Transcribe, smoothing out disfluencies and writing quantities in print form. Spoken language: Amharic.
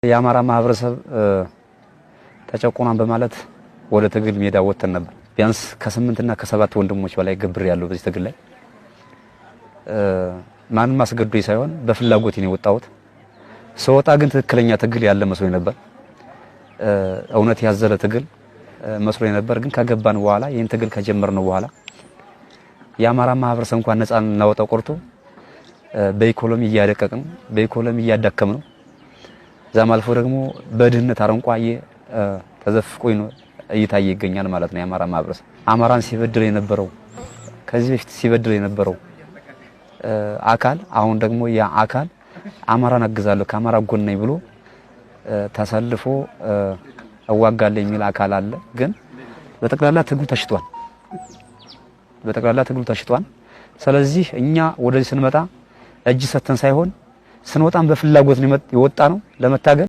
የአማራ ማህበረሰብ ተጨቆናን በማለት ወደ ትግል ሜዳ ወጥተን ነበር። ቢያንስ ከ8 እና ከ7 ወንድሞች በላይ ገብር ያለው በዚህ ትግል ላይ ማንንም አስገዶኝ ሳይሆን በፍላጎት ነው የወጣሁት። ስወጣ ግን ትክክለኛ ትግል ያለ መስሎኝ ነበር። እውነት ያዘለ ትግል መስሎኝ ነበር። ግን ከገባን በኋላ ይሄን ትግል ከጀመርነው በኋላ የአማራ ማህበረሰብ እንኳን ነፃ እናወጣው ቆርጦ በኢኮኖሚ እያደቀቅን በኢኮኖሚ እያዳከምነው ዛም አልፎ ደግሞ በድህነት አረንቋዬ ተዘፍቆ እየታየ ይገኛል ማለት ነው። የአማራ ማህበረሰብ አማራን ሲበድል የነበረው ከዚህ በፊት ሲበድል የነበረው አካል አሁን ደግሞ ያ አካል አማራን አግዛለሁ ከአማራ ጎን ነኝ ብሎ ተሰልፎ እዋጋለሁ የሚል አካል አለ። ግን በጠቅላላ ትግሉ ተሽጧል። በጠቅላላ ትግሉ ተሽጧል። ስለዚህ እኛ ወደዚህ ስንመጣ እጅ ሰተን ሳይሆን ስንወጣም በፍላጎት ነው የወጣ ነው ለመታገል